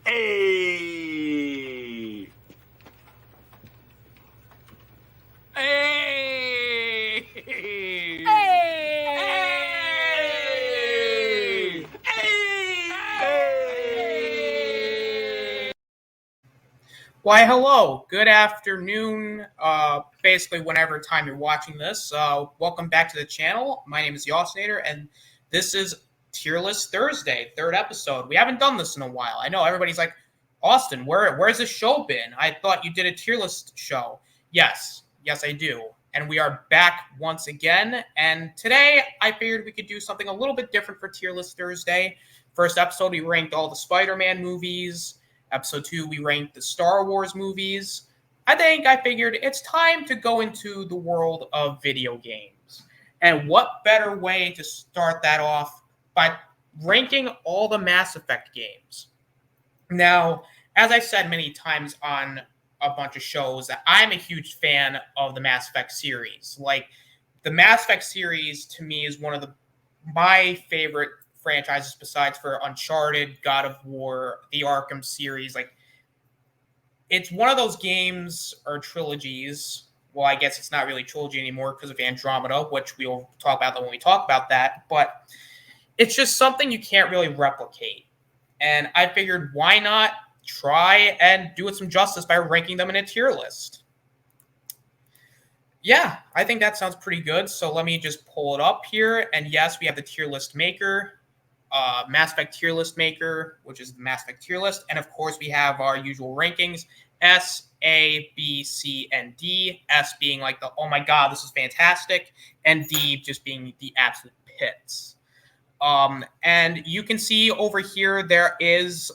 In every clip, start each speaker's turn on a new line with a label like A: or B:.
A: Hey! Hey!
B: Hey!
A: Hey! Hey! Why, hello. Good afternoon. Basically, whenever time you're watching this. Welcome back to the channel. My name is Yosinator, and this is Tier List Thursday, third episode. We haven't done this in a while. I know everybody's like, Austin, where's this show been? I thought you did a tier list show. Yes, I do. And we are back once again. And today, I figured we could do something a little bit different for Tier List Thursday. First episode, we ranked all the Spider-Man movies. Episode 2, we ranked the Star Wars movies. I figured it's time to go into the world of video games. And what better way to start that off by ranking all the Mass Effect games? Now, as I've said many times on a bunch of shows, I'm a huge fan of the Mass Effect series. Like, the Mass Effect series to me is one of my favorite franchises besides for Uncharted, God of War, the Arkham series. Like, it's one of those games or trilogies. Well, I guess it's not really a trilogy anymore because of Andromeda, which we'll talk about when we talk about that. But it's just something you can't really replicate. And I figured, why not try and do it some justice by ranking them in a tier list? Yeah, I think that sounds pretty good. So let me just pull it up here. And yes, we have the tier list maker, Mass Effect tier list maker, which is the Mass Effect tier list. And of course, we have our usual rankings: S, A, B, C, and D. S being like the, oh my God, this is fantastic. And D just being the absolute pits. And you can see over here, there is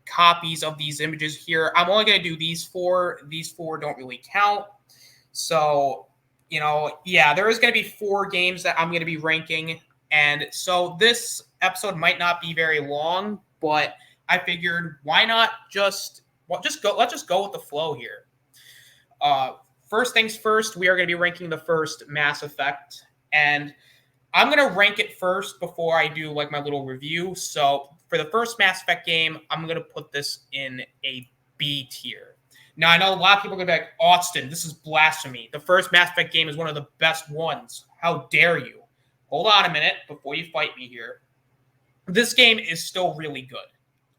A: copies of these images here. I'm only going to do these four. These four don't really count. So, yeah, there is going to be 4 games that I'm going to be ranking. And so this episode might not be very long, but I figured why not let's just go with the flow here. First things first, we are going to be ranking the first Mass Effect, and I'm going to rank it first before I do like my little review. So for the first Mass Effect game, I'm going to put this in a B tier. Now, I know a lot of people are going to be like, Austin, this is blasphemy. The first Mass Effect game is one of the best ones. How dare you? Hold on a minute before you fight me here. This game is still really good.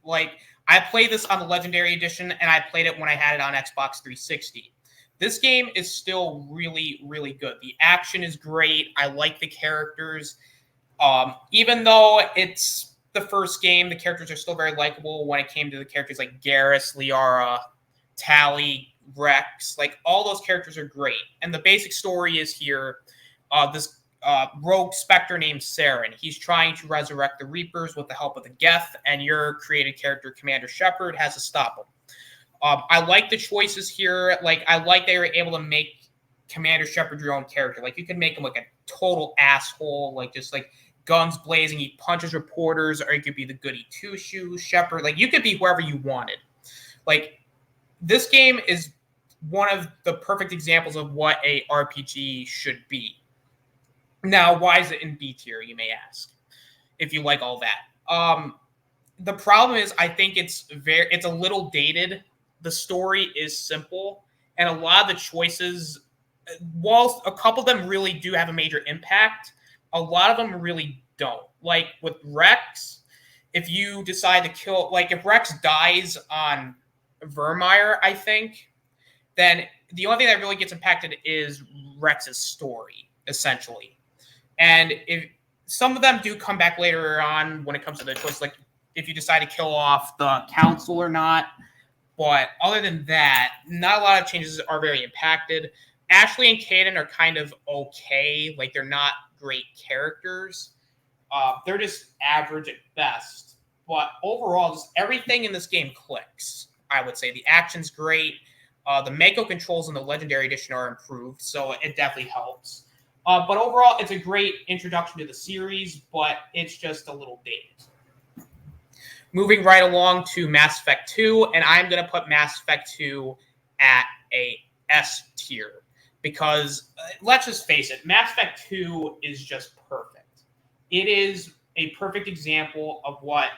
A: Like, I played this on the Legendary Edition, and I played it when I had it on Xbox 360. This game is still really, really good. The action is great. I like the characters. Even though it's the first game, the characters are still very likable when it came to the characters like Garrus, Liara, Tali, Rex. Like, all those characters are great. And the basic story is here, this rogue Spectre named Saren. He's trying to resurrect the Reapers with the help of the Geth, and your created character, Commander Shepard, has to stop him. I like the choices here. Like, I like they were able to make Commander Shepard your own character. Like, you can make him like a total asshole, like just like guns blazing, he punches reporters, or he could be the goody two shoes Shepard. Like, you could be whoever you wanted. Like, this game is one of the perfect examples of what a RPG should be. Now, why is it in B tier, you may ask, if you like all that. The problem is, I think it's a little dated. The story is simple, and a lot of the choices, whilst a couple of them really do have a major impact, a lot of them really don't. Like with Rex, if you decide to kill, like if Rex dies on Vermeer, I think, then the only thing that really gets impacted is Rex's story, essentially. And if some of them do come back later on when it comes to the choice, like if you decide to kill off the council or not. But other than that, not a lot of changes are very impacted. Ashley and Kaidan are kind of okay. Like, they're not great characters. They're just average at best. But overall, just everything in this game clicks, I would say. The action's great. The Mako controls in the Legendary Edition are improved, so it definitely helps. But overall, it's a great introduction to the series, but it's just a little dated. Moving right along to Mass Effect 2, and I'm going to put Mass Effect 2 at a S tier. Because, let's just face it, Mass Effect 2 is just perfect. It is a perfect example of what,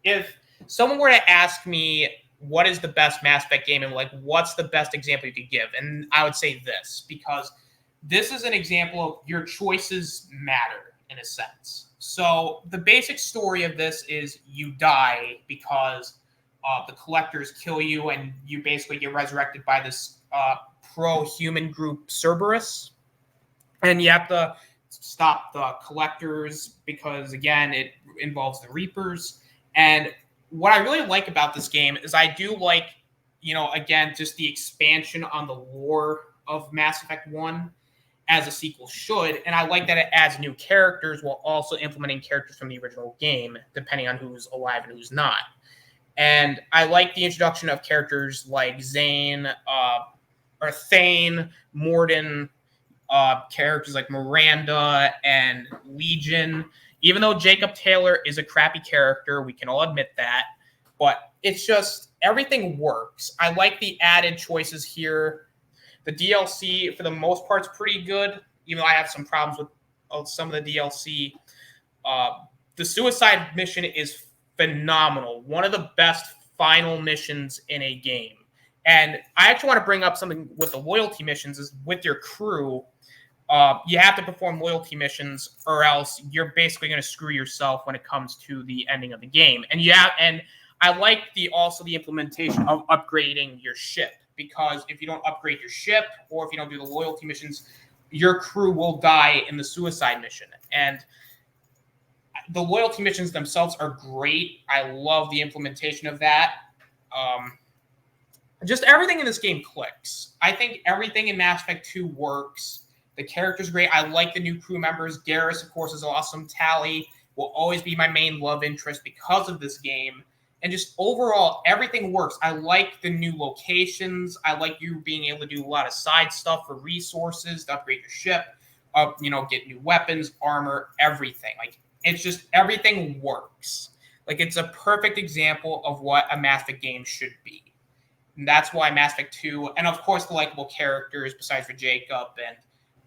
A: if someone were to ask me what is the best Mass Effect game and like what's the best example you could give, and I would say this, because this is an example of your choices matter in a sense. So the basic story of this is you die because the collectors kill you, and you basically get resurrected by this pro-human group Cerberus, and you have to stop the collectors because again it involves the Reapers. And what I really like about this game is I do like, again, just the expansion on the lore of Mass Effect 1 as a sequel should. And I like that it adds new characters while also implementing characters from the original game, depending on who's alive and who's not. And I like the introduction of characters like Zane, or Thane, Mordin, characters like Miranda and Legion. Even though Jacob Taylor is a crappy character, we can all admit that. But it's just everything works. I like the added choices here. The DLC, for the most part, is pretty good, even though I have some problems with some of the DLC. The suicide mission is phenomenal. One of the best final missions in a game. And I actually want to bring up something with the loyalty missions is with your crew. You have to perform loyalty missions, or else you're basically going to screw yourself when it comes to the ending of the game. And I like the implementation of upgrading your ship, because if you don't upgrade your ship or if you don't do the loyalty missions, your crew will die in the suicide mission. And the loyalty missions themselves are great. I love the implementation of that. Just everything in this game clicks. I think everything in Mass Effect 2 works. The character's great. I like the new crew members. Garrus, of course, is awesome. Tali will always be my main love interest because of this game. And just overall, everything works. I like the new locations. I like you being able to do a lot of side stuff for resources to upgrade your ship, get new weapons, armor, everything. Like, it's just everything works. Like, it's a perfect example of what a Mass Effect game should be. And that's why Mass Effect 2, and of course the likable characters besides for Jacob, and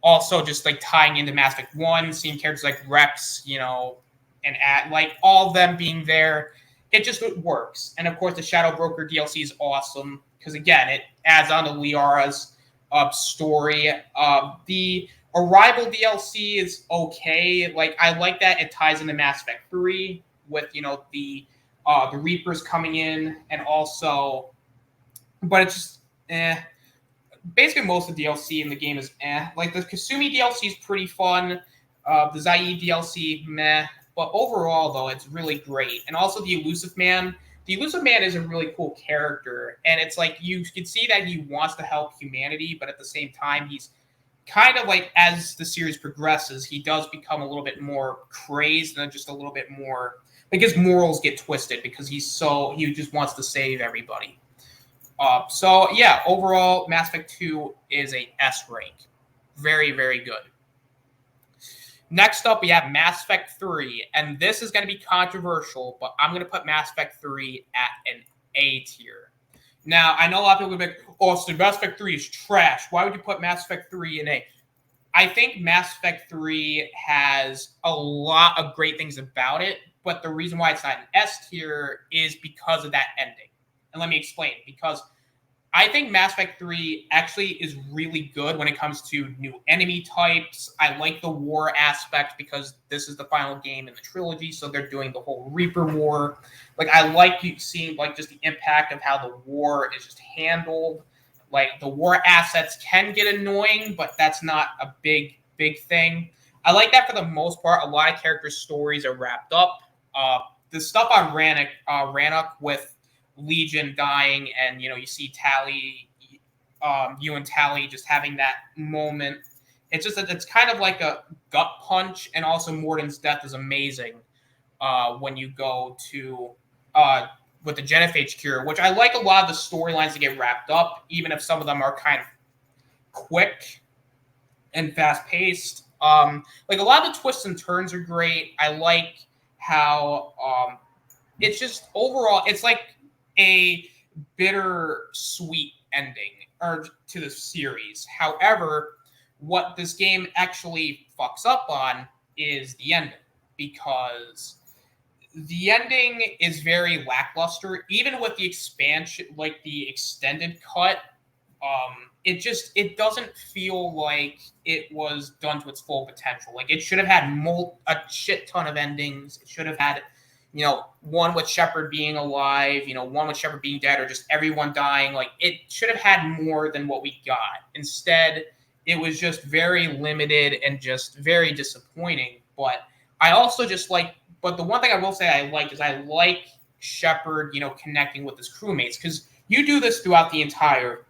A: also just like tying into Mass Effect 1, seeing characters like Rex, and like all of them being there, it works. And of course the Shadow Broker DLC is awesome because again, it adds on to Liara's story. The Arrival DLC is okay. Like, I like that it ties into Mass Effect 3 with the Reapers coming in, and also, but it's just basically most of the DLC in the game is Like, the Kasumi DLC is pretty fun. The Zaid DLC, meh. But overall, though, it's really great. And also the Elusive Man. The Elusive Man is a really cool character. And it's like, you can see that he wants to help humanity, but at the same time, he's kind of like, as the series progresses, he does become a little bit more crazed and just a little bit more, like, his morals get twisted because he just wants to save everybody. So yeah, overall, Mass Effect 2 is a S rank. Very, very good. Next up, we have Mass Effect 3, and this is going to be controversial, but I'm going to put Mass Effect 3 at an A tier. Now, I know a lot of people will be like, oh, so Mass Effect 3 is trash. Why would you put Mass Effect 3 in A? I think Mass Effect 3 has a lot of great things about it, but the reason why it's not an S tier is because of that ending. And let me explain. Because I think Mass Effect 3 actually is really good when it comes to new enemy types. I like the war aspect because this is the final game in the trilogy, so they're doing the whole Reaper War. Like, I like seeing like just the impact of how the war is just handled. Like, the war assets can get annoying, but that's not a big thing. I like that for the most part. A lot of characters' stories are wrapped up. The stuff on Rannoch with Legion dying, and you see Tali, you and Tali just having that moment. It's kind of like a gut punch, and also Mordin's death is amazing when you go to with the Genophage cure, which I like a lot of the storylines to get wrapped up, even if some of them are kind of quick and fast paced. Like, a lot of the twists and turns are great. I like how it's just overall, it's like a bitter-sweet ending to the series. However, what this game actually fucks up on is the ending, because the ending is very lackluster, even with the expansion, like the extended cut. It doesn't feel like it was done to its full potential. Like it should have had a shit ton of endings. It should have had, one with Shepard being alive, one with Shepard being dead, or just everyone dying. Like it should have had more than what we got. Instead, it was just very limited and just very disappointing. But I also just like. But the one thing I will say I like is I like Shepard, connecting with his crewmates, because you do this throughout the entire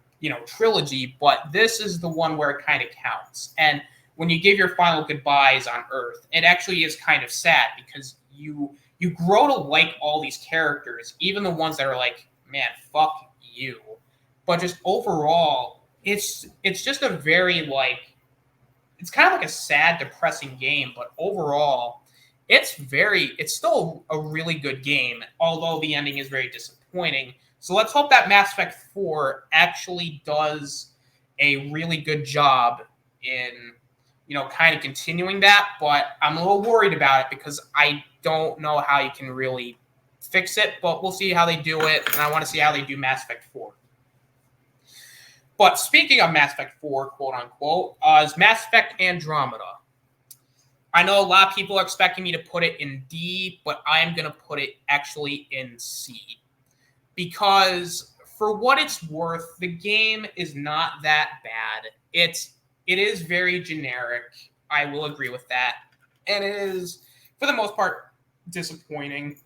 A: trilogy, but this is the one where it kind of counts. And when you give your final goodbyes on Earth, it actually is kind of sad because you grow to like all these characters, even the ones that are like, man, fuck you. But just overall, it's just a very it's kind of like a sad, depressing game, but overall, it's still a really good game, although the ending is very disappointing. So let's hope that Mass Effect 4 actually does a really good job in, kind of continuing that. But I'm a little worried about it because I don't know how you can really fix it. But we'll see how they do it, and I want to see how they do Mass Effect 4. But speaking of Mass Effect 4, quote unquote, is Mass Effect Andromeda. I know a lot of people are expecting me to put it in D, but I am going to put it actually in C. Because for what it's worth, the game is not that bad. It is very generic. I will agree with that. And it is, for the most part, disappointing.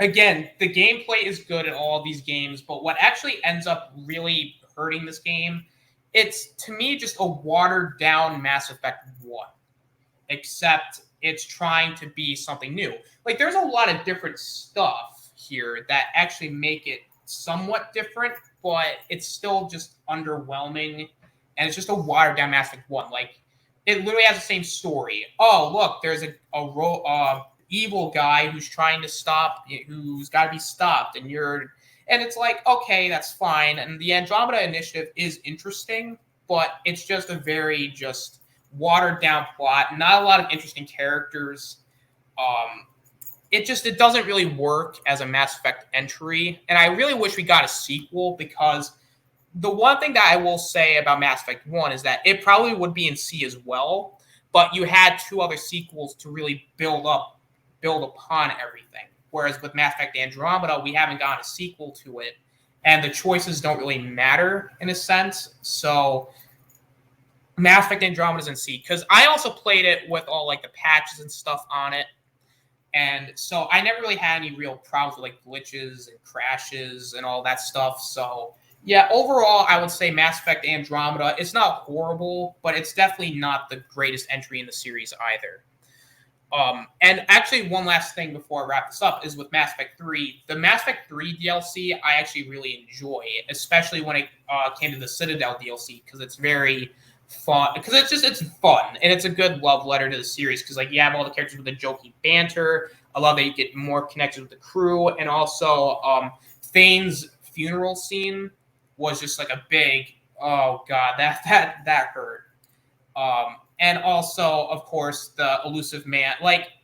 A: Again, the gameplay is good in all of these games, but what actually ends up really hurting this game, it's, to me, just a watered-down Mass Effect 1. Except it's trying to be something new. Like, there's a lot of different stuff here that actually make it somewhat different, but it's still just underwhelming, and it's just a watered down Mass Effect 1. Like, it literally has the same story. Oh, look, there's a evil guy who's trying to who's got to be stopped, and it's like, okay, that's fine. And the Andromeda Initiative is interesting, but it's just a very just watered down plot, not a lot of interesting characters. It doesn't really work as a Mass Effect entry, and I really wish we got a sequel, because the one thing that I will say about Mass Effect 1 is that it probably would be in C as well, but you had 2 other sequels to really build upon everything. Whereas with Mass Effect Andromeda, we haven't gotten a sequel to it, and the choices don't really matter in a sense. So Mass Effect Andromeda is in C, because I also played it with all the patches and stuff on it. And so I never really had any real problems with glitches and crashes and all that stuff. So yeah, overall, I would say Mass Effect Andromeda, it's not horrible, but it's definitely not the greatest entry in the series either. And actually, one last thing before I wrap this up is with Mass Effect 3. The Mass Effect 3 DLC, I actually really enjoy, especially when it came to the Citadel DLC, because it's very fun, because it's fun, and it's a good love letter to the series, because you have all the characters with the jokey banter. I love that you get more connected with the crew, and also Thane's funeral scene was just a big, oh god, that hurt. And also, of course, the elusive man,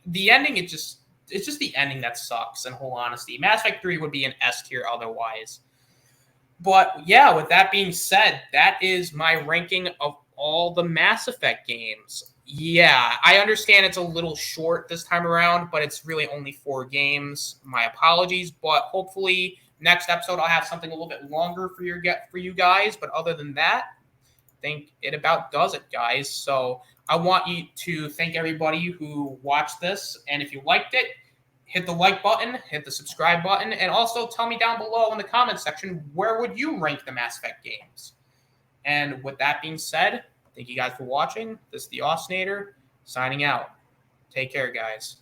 A: the ending, it's just the ending that sucks, in whole honesty. Mass Effect 3 would be an S tier otherwise. But yeah, with that being said, that is my ranking of all the Mass Effect games. Yeah, I understand it's a little short this time around, but it's really only 4 games. My apologies, but hopefully next episode I'll have something a little bit longer for you guys. But other than that, I think it about does it, guys. So I want you to thank everybody who watched this, and if you liked it, hit the like button, hit the subscribe button, and also tell me down below in the comments section, where would you rank the Mass Effect games? And with that being said, thank you guys for watching. This is the Austinator, signing out. Take care, guys.